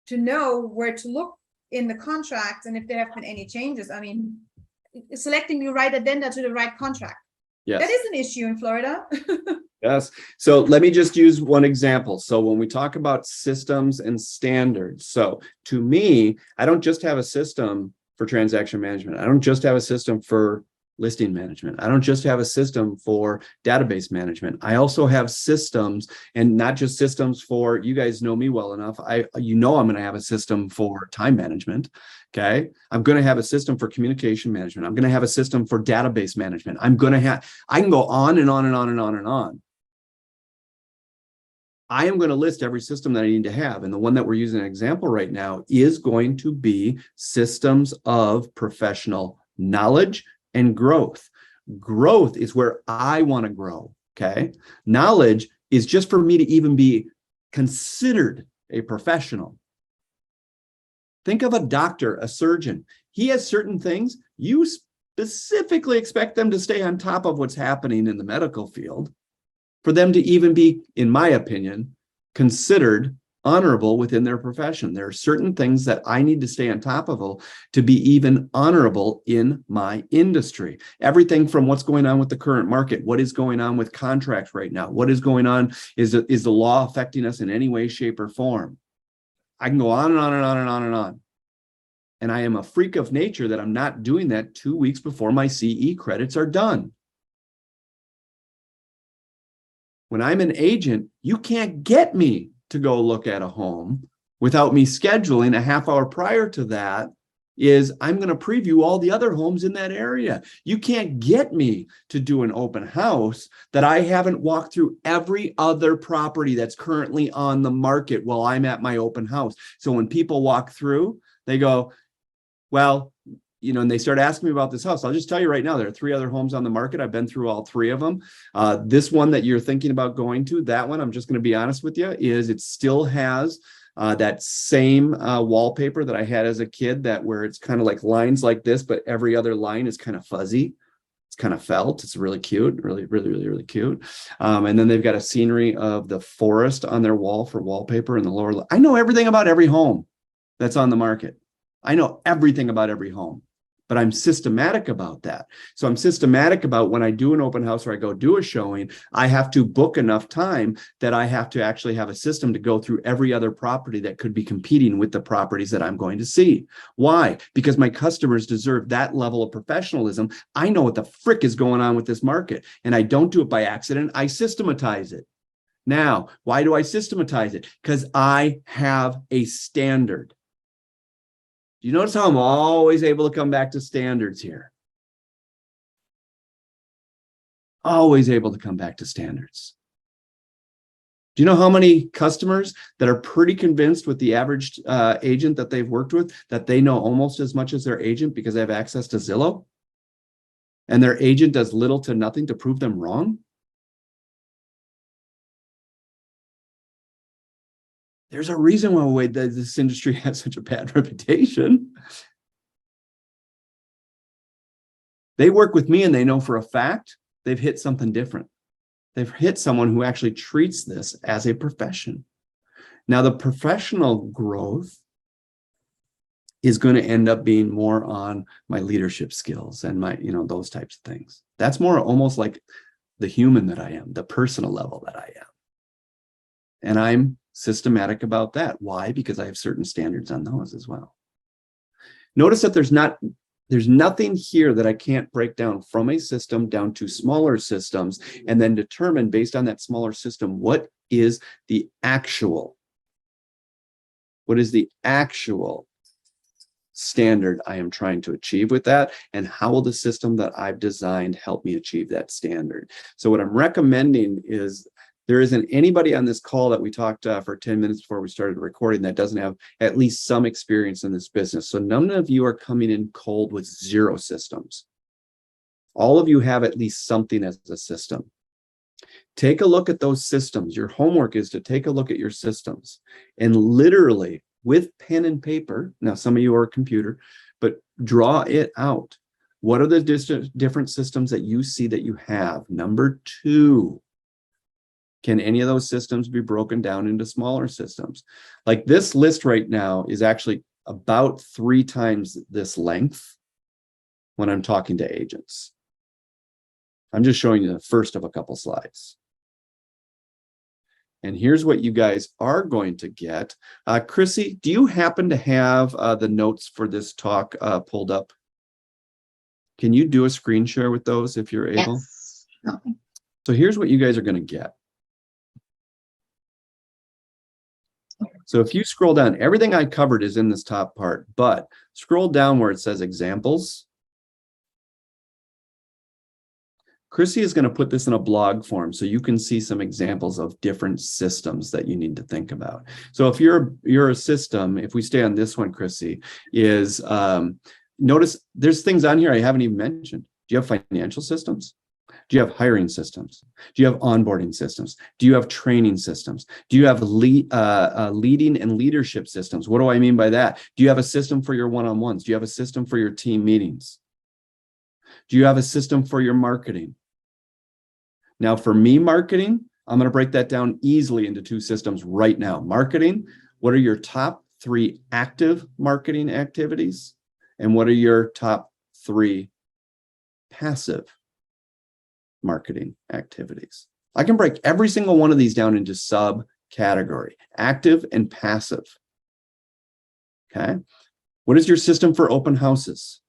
to know where to look in the contract, and if there have been any changes. I mean, selecting the right addenda to the right contract. Yes. That is an issue in Florida. Yes. So let me just use one example. So when we talk about systems and standards, so to me, I don't just have a system for transaction management. I don't just have a system for listing management. I don't just have a system for database management. I also have systems, and not just systems for, you guys know me well enough. I'm going to have a system for time management. Okay. I'm going to have a system for communication management. I'm going to have a system for database management. I can go on and on and on and on and on. I am going to list every system that I need to have. And the one that we're using an example right now is going to be systems of professional knowledge and growth. Growth is where I want to grow. Okay. Knowledge is just for me to even be considered a professional. Think of a doctor, a surgeon. He has certain things. You specifically expect them to stay on top of what's happening in the medical field for them to even be, in my opinion, considered honorable within their profession. There are certain things that I need to stay on top of to be even honorable in my industry. Everything from what's going on with the current market, what is going on with contracts right now, what is going on, is the law affecting us in any way, shape, or form? I can go on and on and on and on and on. And I am a freak of nature that I'm not doing that 2 weeks before my CE credits are done. When I'm an agent, you can't get me to go look at a home without me scheduling a half hour prior to that. I'm going to preview all the other homes in that area. You can't get me to do an open house that I haven't walked through every other property that's currently on the market while I'm at my open house. So when people walk through, they go, well, and they start asking me about this house. I'll just tell you right now, there are 3 other homes on the market. I've been through all 3 of them. This one that you're thinking about going to, that one, I'm just going to be honest with you, it still has that same wallpaper that I had as a kid, where it's kind of like lines like this, but every other line is kind of fuzzy. It's kind of felt. It's really cute, really, really, really, really cute. And then they've got a scenery of the forest on their wall for wallpaper in the lower. I know everything about every home that's on the market. I know everything about every home, but I'm systematic about that. So I'm systematic about when I do an open house or I go do a showing, I have to book enough time that I have to actually have a system to go through every other property that could be competing with the properties that I'm going to see. Why? Because my customers deserve that level of professionalism. I know what the frick is going on with this market, and I don't do it by accident. I systematize it. Now, why do I systematize it? Because I have a standard. You notice how I'm always able to come back to standards here. Always able to come back to standards. Do you know how many customers that are pretty convinced with the average agent that they've worked with that they know almost as much as their agent because they have access to Zillow? And their agent does little to nothing to prove them wrong? There's a reason why this industry has such a bad reputation. They work with me and they know for a fact they've hit something different. They've hit someone who actually treats this as a profession. Now, the professional growth is going to end up being more on my leadership skills and my, those types of things. That's more almost like the human that I am, the personal level that I am. And I'm systematic about that. Why? Because I have certain standards on those as well. Notice that there's nothing here that I can't break down from a system down to smaller systems and then determine based on that smaller system, what is the actual standard I am trying to achieve with that, and how will the system that I've designed help me achieve that standard? So what I'm recommending is there isn't anybody on this call that we talked for 10 minutes before we started recording that doesn't have at least some experience in this business. So none of you are coming in cold with 0 systems. All of you have at least something as a system. Take a look at those systems. Your homework is to take a look at your systems and literally with pen and paper. Now, some of you are a computer, but draw it out. What are the different systems that you see that you have? Number 2. Can any of those systems be broken down into smaller systems? Like this list right now is actually about 3 times this length when I'm talking to agents. I'm just showing you the first of a couple slides. And here's what you guys are going to get. Chrissy, do you happen to have the notes for this talk pulled up? Can you do a screen share with those if you're able? Yes. Okay. So here's what you guys are going to get. So if you scroll down, everything I covered is in this top part, but scroll down where it says examples. Chrissy is going to put this in a blog form so you can see some examples of different systems that you need to think about. So if you're a system, if we stay on this one, Chrissy, is notice there's things on here I haven't even mentioned. Do you have financial systems? Do you have hiring systems? Do you have onboarding systems? Do you have training systems? Do you have leading and leadership systems? What do I mean by that? Do you have a system for your one-on-ones? Do you have a system for your team meetings? Do you have a system for your marketing? Now, for me, marketing, I'm going to break that down easily into two systems right now. Marketing, what are your top 3 active marketing activities? And what are your top 3 passive marketing activities? I can break every single one of these down into subcategory, active and passive. Okay. What is your system for open houses?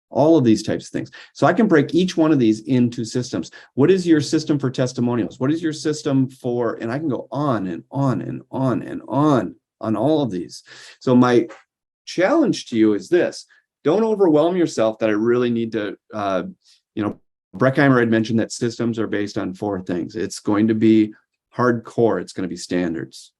All of these types of things. So I can break each one of these into systems. What is your system for testimonials? What is your system for, and I can go on and on and on and on all of these. So my challenge to you is this: don't overwhelm yourself that I really need to, Breckheimer had mentioned that systems are based on 4 things. It's going to be hardcore. It's going to be standards.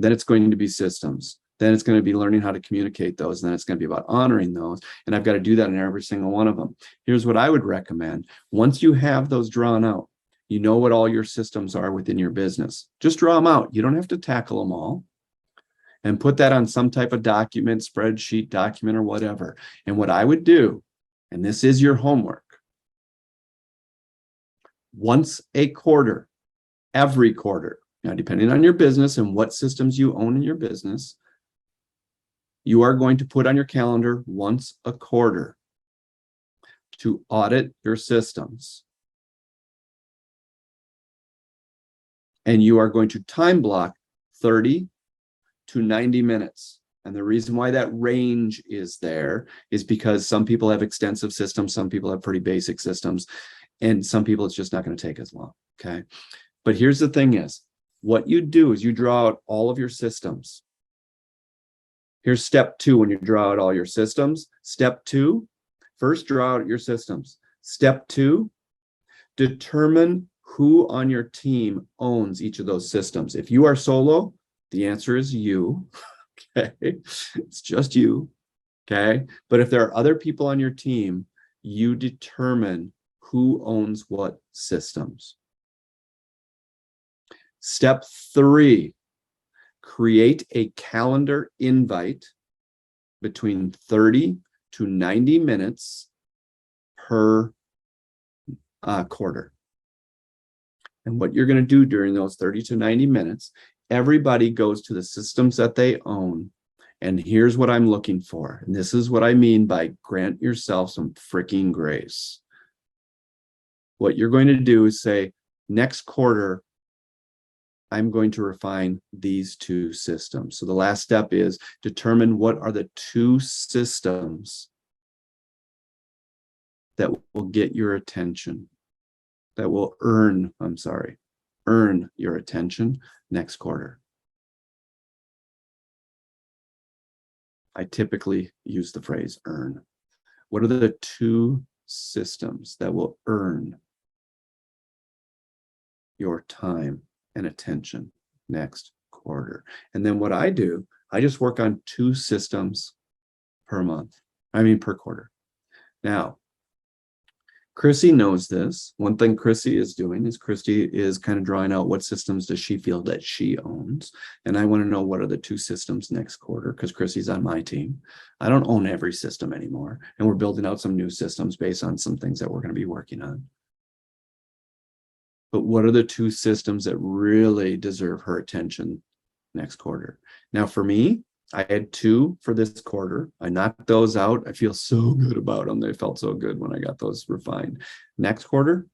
Then it's going to be systems. Then it's going to be learning how to communicate those. And then it's going to be about honoring those. And I've got to do that in every single one of them. Here's what I would recommend. Once you have those drawn out, you know what all your systems are within your business. Just draw them out. You don't have to tackle them all. And put that on some type of document, spreadsheet, document, or whatever. And what I would do, and this is your homework, once a quarter, every quarter, now depending on your business and what systems you own in your business, you are going to put on your calendar once a quarter to audit your systems. And you are going to time block 30 to 90 minutes. And the reason why that range is there is because some people have extensive systems, some people have pretty basic systems, and some people it's just not going to take as long. Okay. But here's the thing is, what you do is you draw out all of your systems. Here's step 2 when you draw out all your systems. Step 2, first draw out your systems. Step 2, determine who on your team owns each of those systems. If you are solo, the answer is you. Okay, it's just you. Okay, but if there are other people on your team, you determine who owns what systems. Step 3, create a calendar invite between 30 to 90 minutes per quarter. And what you're going to do during those 30 to 90 minutes, everybody goes to the systems that they own. And here's what I'm looking for. And this is what I mean by grant yourself some freaking grace. What you're going to do is say, next quarter, I'm going to refine these 2 systems. So the last step is determine what are the 2 systems that will get your attention, that will earn your attention next quarter. I typically use the phrase earn. What are the 2 systems that will earn your time and attention next quarter? And then what I do, I just work on 2 systems per quarter. Now, Chrissy knows this. One thing Chrissy is doing is Chrissy is kind of drawing out what systems does she feel that she owns. And I want to know what are the 2 systems next quarter, because Chrissy's on my team. I don't own every system anymore. And we're building out some new systems based on some things that we're going to be working on. But what are the 2 systems that really deserve her attention next quarter? Now, for me, I had 2 for this quarter. I knocked those out. I feel so good about them. They felt so good when I got those refined. Next quarter,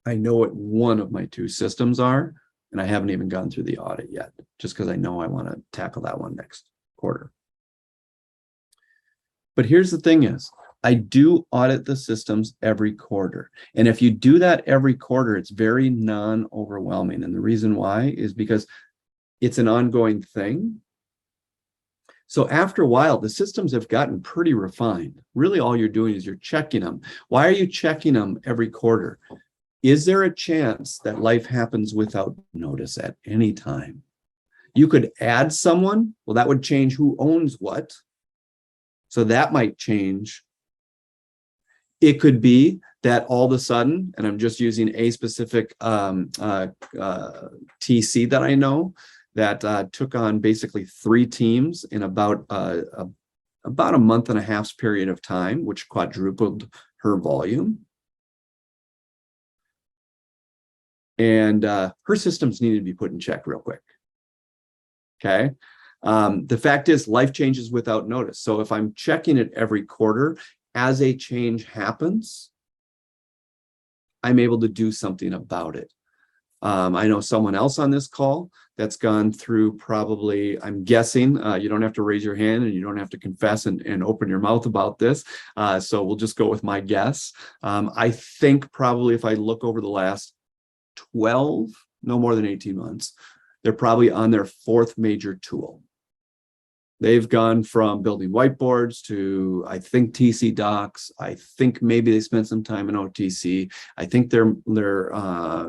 I know what one of my 2 systems are, and I haven't even gone through the audit yet, just because I know I want to tackle that one next quarter. But here's the thing is, I do audit the systems every quarter. And if you do that every quarter, it's very non-overwhelming. And the reason why is because it's an ongoing thing. So after a while, the systems have gotten pretty refined. Really, all you're doing is you're checking them. Why are you checking them every quarter? Is there a chance that life happens without notice at any time? You could add someone. Well, that would change who owns what. So that might change. It could be that all of a sudden, and I'm just using a specific TC that I know, that took on basically 3 teams in about a month and a half's period of time, which quadrupled her volume. And her systems needed to be put in check real quick. Okay. The fact is, life changes without notice. So if I'm checking it every quarter, as a change happens, I'm able to do something about it. I know someone else on this call that's gone through probably, I'm guessing, you don't have to raise your hand and you don't have to confess and open your mouth about this. So we'll just go with my guess. I think probably if I look over the last 12, no more than 18 months, they're probably on their 4th major tool. They've gone from building whiteboards to, I think, TC docs. I think maybe they spent some time in OTC. I think they're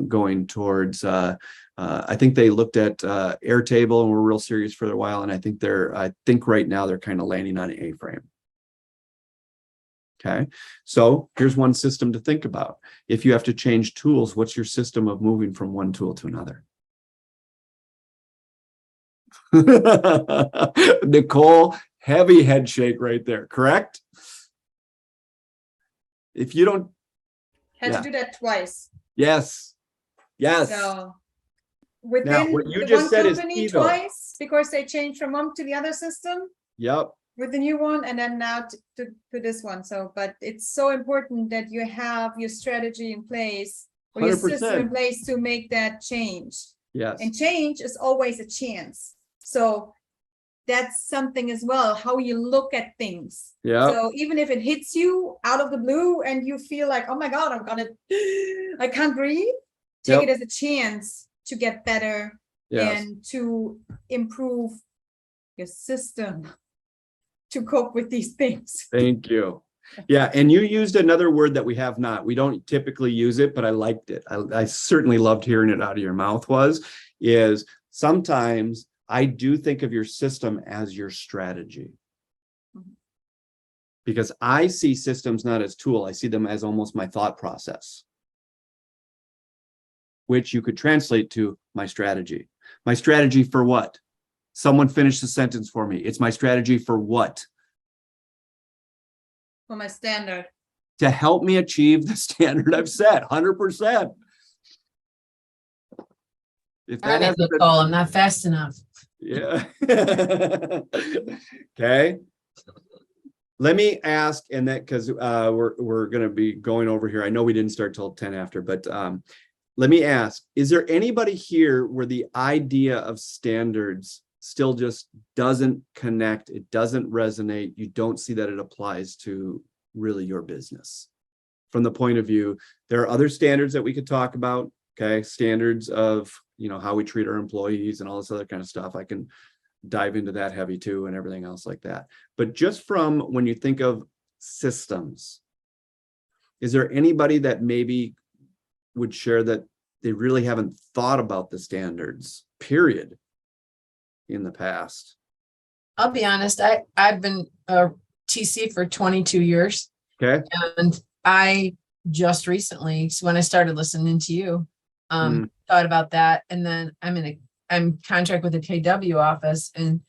going towards, I think they looked at Airtable and were real serious for a while. And I think right now they're kind of landing on A-frame. Okay, so here's one system to think about. If you have to change tools, what's your system of moving from one tool to another? Nicole, heavy head shake right there, correct? If you don't Had to do that twice. Yes. Yes. So within what you the just one said is company key, though. twice, because they changed from one to the other system Yep. with the new one, and then now to this one. So, but it's so important that you have your strategy in place or your system in 100%. place to make that change. Yes. And change is always a chance. So that's something as well, how you look at things. Yeah. So even if it hits you out of the blue and you feel like, oh my God, I can't breathe, take it as a chance to get better and to improve your system to cope with these things. Thank you. Yeah, and you used another word that we have not. We don't typically use it, but I liked it. I certainly loved hearing it out of your mouth is sometimes I do think of your system as your strategy. Because I see systems not as tool, I see them as almost my thought process, which you could translate to my strategy. My strategy for what? Someone finish the sentence for me. It's my strategy for what? For my standard. To help me achieve the standard I've set, 100%. If that hasn't been, I'm not fast enough. yeah. Okay. Let me ask, and that because we're going to be going over here. I know we didn't start till 10 after, but let me ask: is there anybody here where the idea of standards still just doesn't connect? It doesn't resonate. You don't see that it applies to really your business. From the point of view, there are other standards that we could talk about. Okay, standards of how we treat our employees and all this other kind of stuff. I can dive into that heavy too and everything else like that. But just from when you think of systems, is there anybody that maybe would share that they really haven't thought about the standards, period, in the past? I'll be honest, I've been a TC for 22 years. Okay. And I just recently, so when I started listening to you, thought about that. And then I'm contract with the KW office, and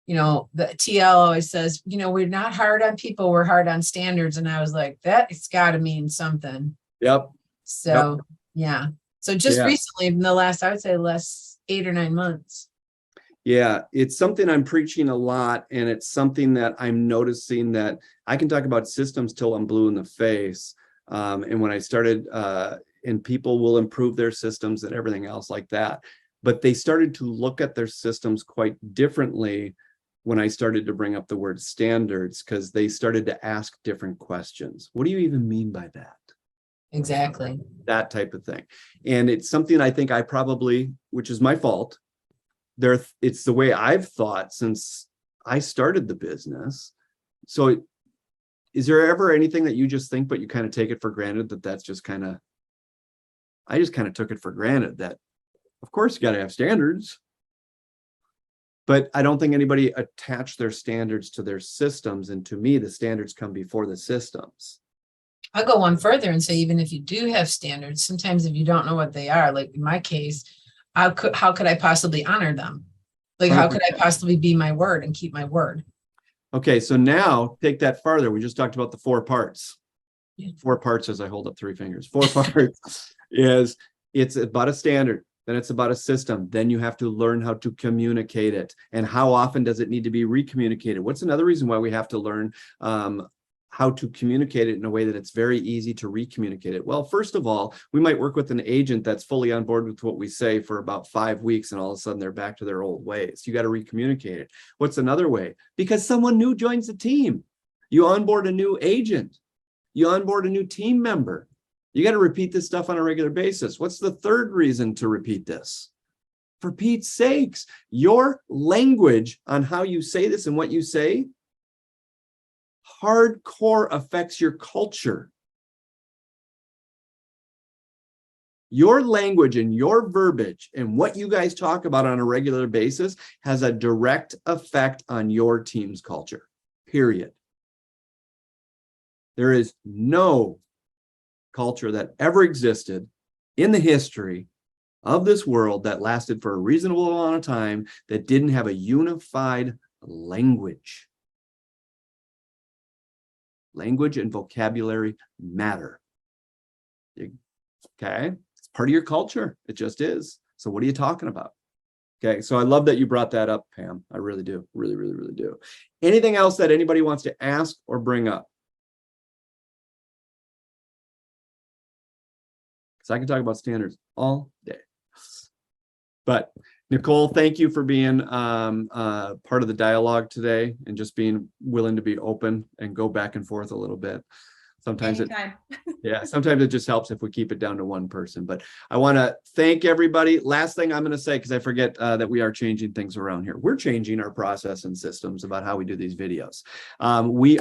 the TL always says, we're not hard on people, we're hard on standards. And I was like, that it's got to mean something. Yep. So yeah. So just recently, in the last 8 or 9 months. Yeah, it's something I'm preaching a lot, and it's something that I'm noticing that I can talk about systems till I'm blue in the face. And when I started, and people will improve their systems and everything else like that, but they started to look at their systems quite differently when I started to bring up the word standards, because they started to ask different questions. What do you even mean by that? Exactly. That type of thing. And it's something I think I probably, which is my fault, it's the way I've thought since I started the business. So is there ever anything that you just think, but you kind of take it for granted that's just kind of, I just kind of took it for granted that, of course, you got to have standards. But I don't think anybody attached their standards to their systems. And to me, the standards come before the systems. I'll go one further and say, even if you do have standards, sometimes if you don't know what they are, like in my case, how could I possibly honor them? Like, how could I possibly be my word and keep my word? Okay, so now take that farther. We just talked about the 4 parts. Yeah. 4 parts as I hold up 3 fingers. 4 parts is it's about a standard. Then it's about a system. Then you have to learn how to communicate it. And how often does it need to be recommunicated? What's another reason why we have to learn how to communicate it in a way that it's very easy to recommunicate it? Well, first of all, we might work with an agent that's fully on board with what we say for about 5 weeks, and all of a sudden they're back to their old ways. You got to recommunicate it. What's another way? Because someone new joins the team. You onboard a new agent. You onboard a new team member. You got to repeat this stuff on a regular basis. What's the third reason to repeat this? For Pete's sakes, your language on how you say this and what you say hardcore affects your culture. Your language and your verbiage and what you guys talk about on a regular basis has a direct effect on your team's culture, period. There is no culture that ever existed in the history of this world that lasted for a reasonable amount of time that didn't have a unified language. Language and vocabulary matter. Okay, it's part of your culture. It just is. So what are you talking about? Okay, so I love that you brought that up, Pam. I really do. Really, really, really do. Anything else that anybody wants to ask or bring up? So I can talk about standards all day. But Nicole, thank you for being part of the dialogue today and just being willing to be open and go back and forth a little bit. Sometimes sometimes it just helps if we keep it down to one person. But I want to thank everybody. Last thing I'm going to say, because I forget that we are changing things around here. We're changing our process and systems about how we do these videos. We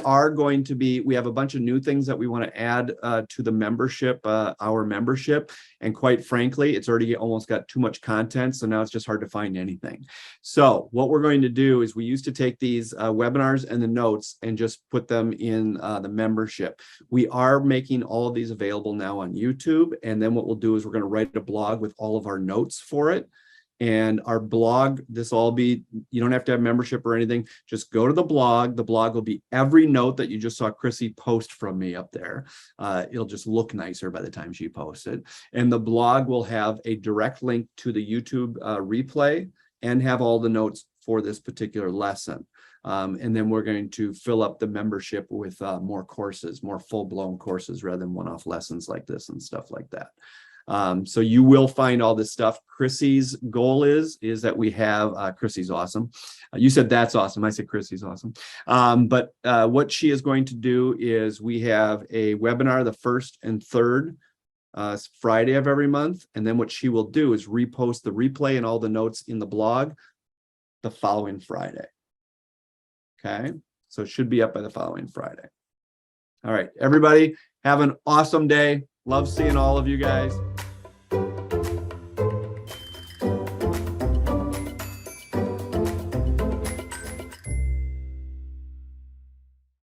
have a bunch of new things that we want to add to the membership, our membership. And quite frankly, it's already almost got too much content. So now it's just hard to find anything. So what we're going to do is we used to take these webinars and the notes and just put them in the membership. We are making all of these available now on YouTube. And then what we'll do is we're going to write a blog with all of our notes for it. And our blog, you don't have to have membership or anything. Just go to the blog. The blog will be every note that you just saw Chrissy post from me up there. It'll just look nicer by the time she posts it. And the blog will have a direct link to the YouTube replay and have all the notes for this particular lesson. And then we're going to fill up the membership with more courses, more full-blown courses rather than one-off lessons like this and stuff like that. So you will find all this stuff. Chrissy's goal is that we have, Chrissy's awesome. You said that's awesome. I said Chrissy's awesome. But what she is going to do is we have a webinar the 1st and 3rd Friday of every month. And then what she will do is repost the replay and all the notes in the blog the following Friday. Okay, so it should be up by the following Friday. All right, everybody, have an awesome day. Love seeing all of you guys.